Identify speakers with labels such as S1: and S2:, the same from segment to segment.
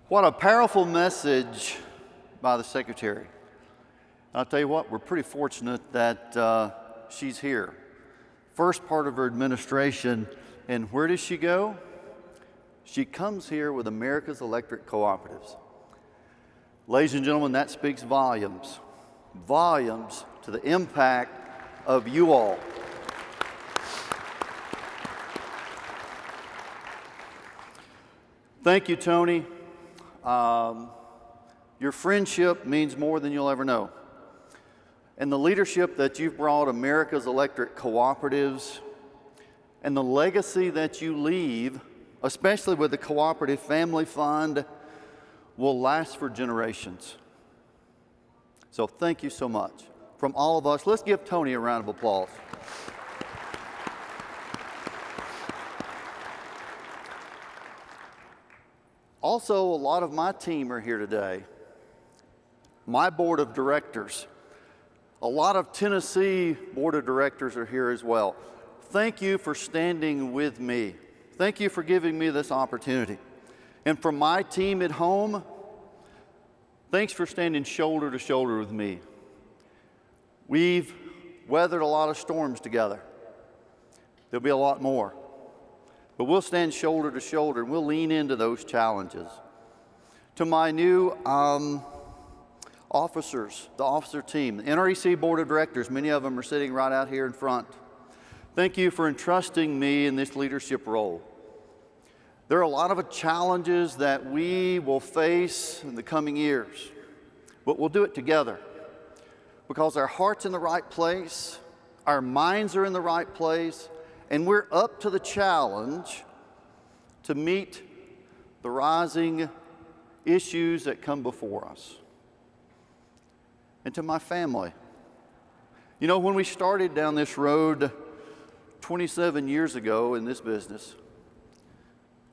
S1: What a powerful message by the Secretary. I'll tell you what, we're pretty fortunate that she's here. First part of her administration, and where does she go? She comes here with America's Electric Cooperatives. Ladies and gentlemen, that speaks volumes. Volumes to the impact of you all. Thank you, Tony. Your friendship means more than you'll ever know. And the leadership that you've brought America's Electric Cooperatives and the legacy that you leave, especially with the Cooperative Family Fund, will last for generations. So thank you so much. From all of us, let's give Tony a round of applause. Also, a lot of my team are here today. My board of directors. A lot of Tennessee board of directors are here as well. Thank you for standing with me. Thank you for giving me this opportunity. And from my team at home, thanks for standing shoulder to shoulder with me. We've weathered a lot of storms together. There'll be a lot more. But we'll stand shoulder to shoulder and we'll lean into those challenges. To my new officers, the officer team, the NREC Board of Directors, many of them are sitting right out here in front. Thank you for entrusting me in this leadership role. There are a lot of challenges that we will face in the coming years, but we'll do it together because our heart's in the right place, our minds are in the right place, and we're up to the challenge to meet the rising issues that come before us. And to my family, you know, when we started down this road 27 years ago in this business,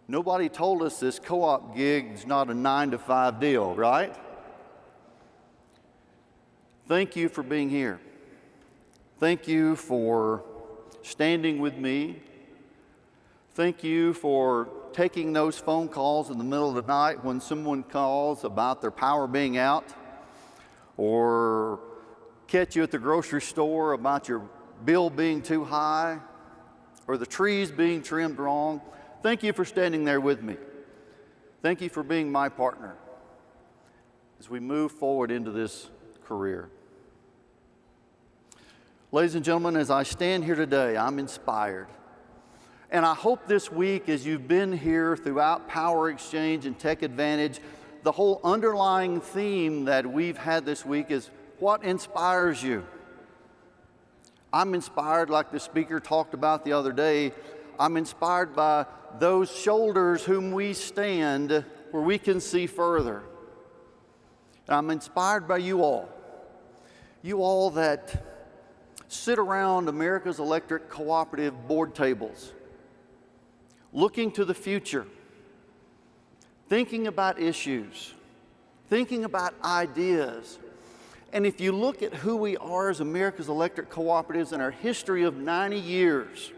S1: nobody told us this co-op gig is not a 9-to-5 deal, right? Thank you for being here. Thank you for standing with me. Thank you for taking those phone calls in the middle of the night when someone calls about their power being out, or catch you at the grocery store about your bill being too high, or the trees being trimmed wrong. Thank you for standing there with me. Thank you for being my partner as we move forward into this career. Ladies and gentlemen, as I stand here today, I'm inspired. And I hope this week, as you've been here throughout PowerXchange and Tech Advantage, the whole underlying theme that we've had this week is what inspires you. I'm inspired, like the speaker talked about the other day, I'm inspired by those shoulders whom we stand where we can see further. And I'm inspired by you all that sit around America's Electric Cooperative board tables, looking to the future, thinking about issues, thinking about ideas. And if you look at who we are as America's Electric Cooperatives and our history of 90 years,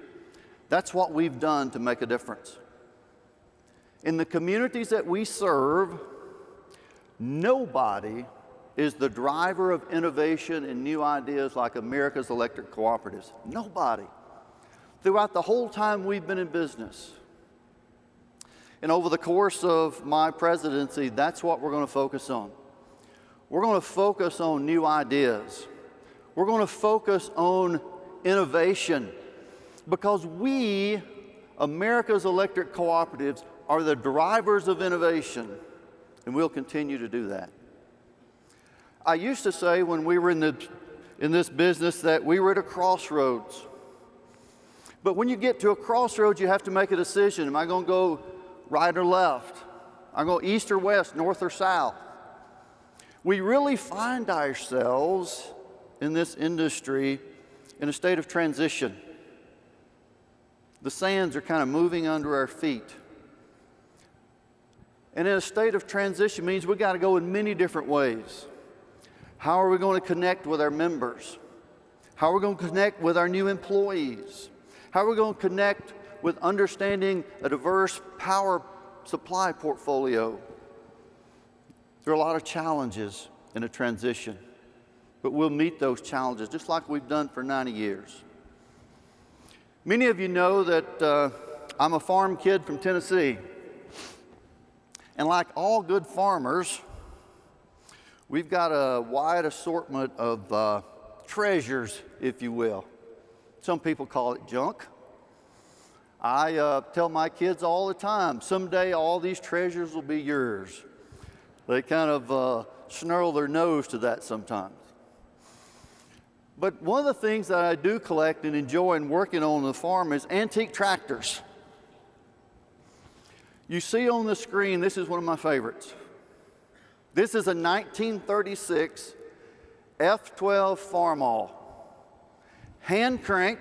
S1: that's what we've done to make a difference. In the communities that we serve, nobody is the driver of innovation and new ideas like America's Electric Cooperatives. Nobody. Throughout the whole time we've been in business. And over the course of my presidency, that's what we're going to focus on. We're going to focus on new ideas. We're going to focus on innovation because we, America's Electric Cooperatives, are the drivers of innovation, and we'll continue to do that. I used to say when we were in this business that we were at a crossroads. But when you get to a crossroads, you have to make a decision. Am I going to go right or left? I'm going to go east or west, north or south? We really find ourselves in this industry in a state of transition. The sands are kind of moving under our feet. And in a state of transition means we've got to go in many different ways. How are we going to connect with our members? How are we going to connect with our new employees? How are we going to connect with understanding a diverse power supply portfolio? There are a lot of challenges in a transition, but we'll meet those challenges just like we've done for 90 years. Many of you know that I'm a farm kid from Tennessee. And like all good farmers, we've got a wide assortment of treasures, if you will. Some people call it junk. I tell my kids all the time, someday all these treasures will be yours. They kind of snarl their nose to that sometimes. But one of the things that I do collect and enjoy and working on the farm is antique tractors. You see on the screen, this is one of my favorites. This is a 1936 F12 Farmall. Hand crank,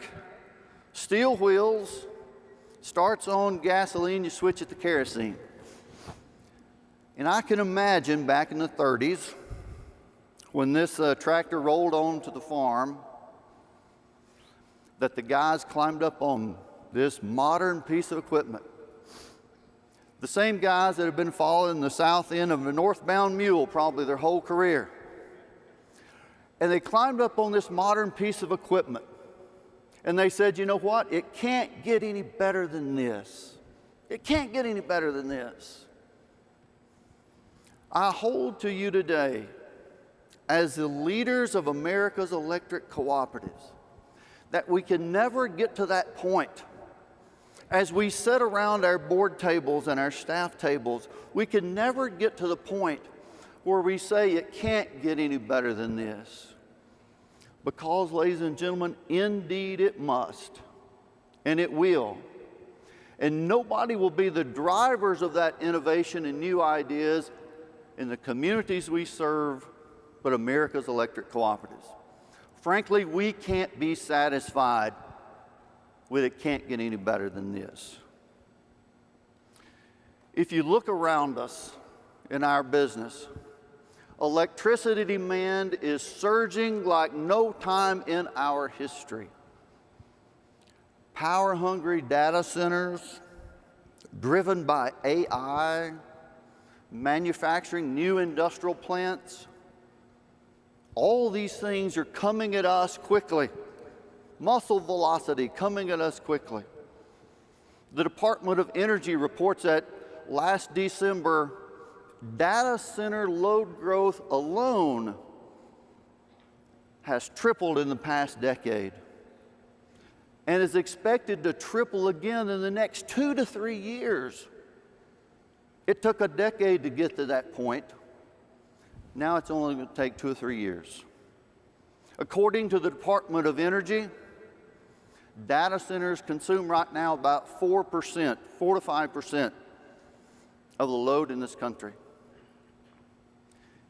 S1: steel wheels, starts on gasoline, you switch it to kerosene. And I can imagine back in the 30s, when this tractor rolled onto the farm, that the guys climbed up on this modern piece of equipment. The same guys that have been following the south end of a northbound mule probably their whole career. And they climbed up on this modern piece of equipment. And they said, you know what? It can't get any better than this. It can't get any better than this. I hold to you today, as the leaders of America's electric cooperatives, that we can never get to that point. As we sit around our board tables and our staff tables, we can never get to the point where we say it can't get any better than this. Because, ladies and gentlemen, indeed it must, and it will. And nobody will be the drivers of that innovation and new ideas in the communities we serve but America's electric cooperatives. Frankly, we can't be satisfied with it can't get any better than this. If you look around us in our business, electricity demand is surging like no time in our history. Power-hungry data centers driven by AI, manufacturing new industrial plants, all these things are coming at us quickly. Muscle velocity coming at us quickly. The Department of Energy reports that last December, data center load growth alone has tripled in the past decade and is expected to triple again in the next 2 to 3 years. It took a decade to get to that point. Now it's only going to take 2 or 3 years. According to the Department of Energy, data centers consume right now about 4%, 4 to 5% of the load in this country.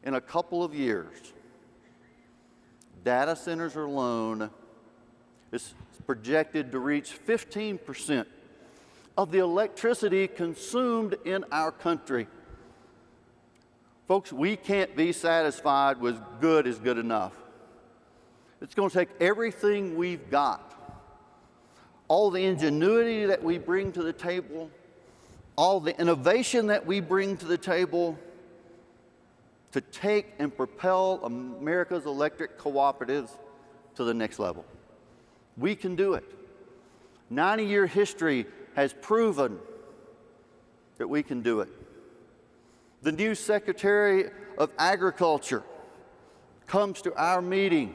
S1: In a couple of years, data centers alone is projected to reach 15% of the electricity consumed in our country. Folks, we can't be satisfied with good is good enough. It's going to take everything we've got, all the ingenuity that we bring to the table, all the innovation that we bring to the table to take and propel America's electric cooperatives to the next level. We can do it. 90-year history has proven that we can do it. The new Secretary of Agriculture comes to our meeting,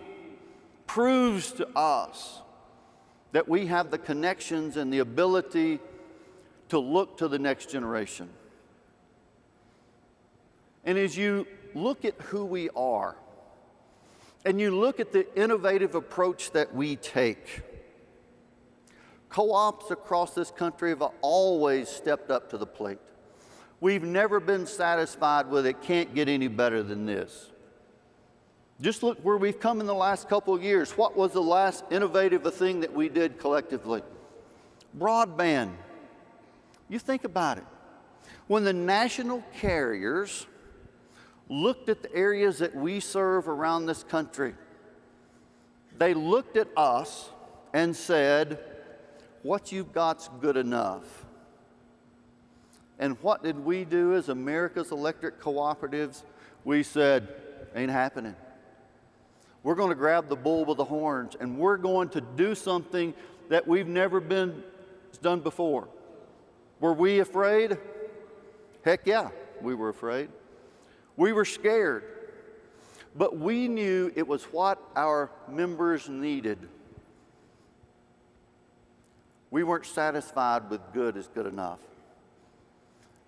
S1: proves to us that we have the connections and the ability to look to the next generation. And as you look at who we are, and you look at the innovative approach that we take, co-ops across this country have always stepped up to the plate. We've never been satisfied with it can't get any better than this. Just look where we've come in the last couple of years. What was the last innovative thing that we did collectively? Broadband. You think about it. When the national carriers looked at the areas that we serve around this country, they looked at us and said, what you've got's good enough. And what did we do as America's Electric Cooperatives? We said, ain't happening. We're going to grab the bull by the horns, and we're going to do something that we've never been done before. Were we afraid? Heck yeah, we were afraid. We were scared. But we knew it was what our members needed. We weren't satisfied with good is good enough.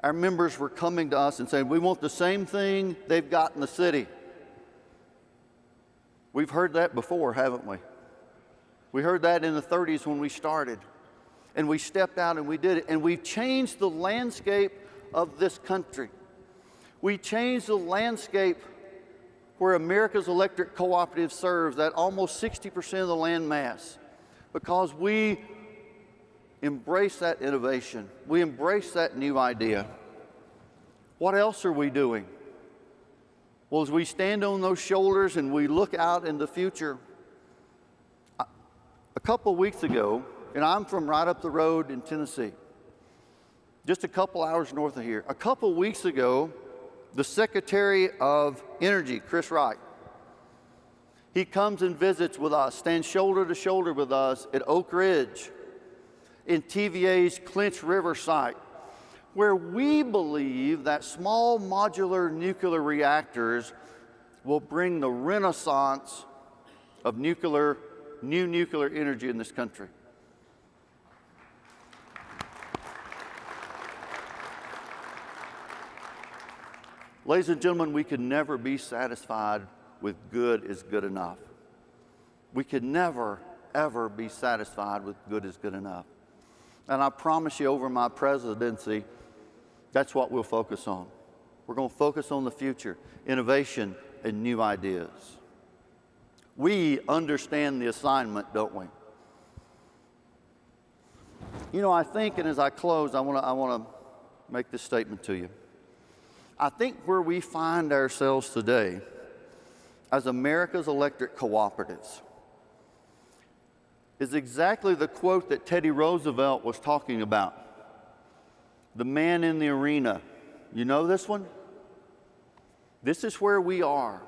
S1: Our members were coming to us and saying, we want the same thing they've got in the city. We've heard that before, haven't we? We heard that in the 30s when we started. And we stepped out and we did it. And we've changed the landscape of this country. We changed the landscape where America's Electric Cooperative serves, that almost 60% of the land mass, because we embrace that innovation. We embrace that new idea. What else are we doing? Well, as we stand on those shoulders and we look out in the future, a couple weeks ago, and I'm from right up the road in Tennessee, just a couple hours north of here. A couple weeks ago, the Secretary of Energy, Chris Wright, he comes and visits with us, stands shoulder to shoulder with us at Oak Ridge in TVA's Clinch River site, where we believe that small modular nuclear reactors will bring the renaissance of new nuclear energy in this country. Ladies and gentlemen, we can never be satisfied with good is good enough. We can never, ever be satisfied with good is good enough. And I promise you, over my presidency, that's what we'll focus on. We're going to focus on the future, innovation, and new ideas. We understand the assignment, don't we? You know, I think, and as I close, I want to make this statement to you. I think where we find ourselves today as America's Electric Cooperatives is exactly the quote that Teddy Roosevelt was talking about. The man in the arena. You know this one? This is where we are.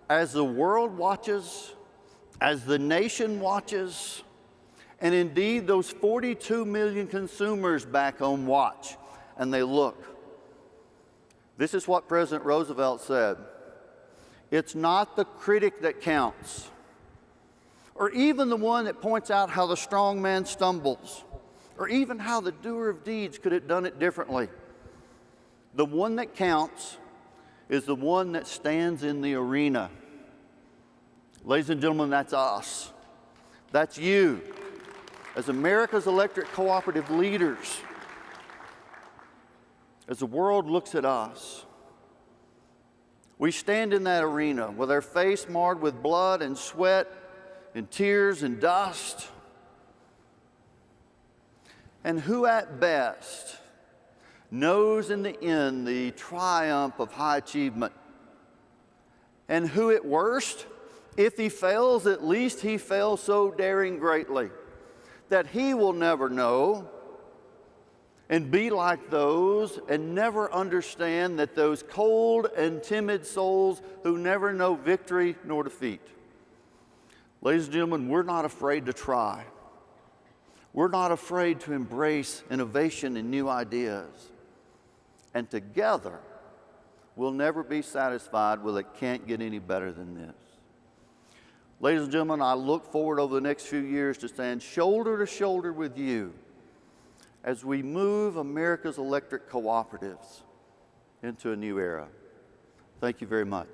S1: As the world watches, as the nation watches, and indeed those 42 million consumers back home watch, and they look. This is what President Roosevelt said. It's not the critic that counts, or even the one that points out how the strong man stumbles, or even how the doer of deeds could have done it differently. The one that counts is the one that stands in the arena. Ladies and gentlemen, that's us. That's you. As America's Electric Cooperative leaders, as the world looks at us, we stand in that arena with our face marred with blood and sweat and tears and dust. And who at best knows in the end the triumph of high achievement? And who at worst, if he fails, at least he fails so daring greatly that he will never know and be like those and never understand that those cold and timid souls who never know victory nor defeat. Ladies and gentlemen, we're not afraid to try. We're not afraid to embrace innovation and new ideas. And together, we'll never be satisfied with it can't get any better than this. Ladies and gentlemen, I look forward over the next few years to stand shoulder to shoulder with you as we move America's Electric Cooperatives into a new era. Thank you very much.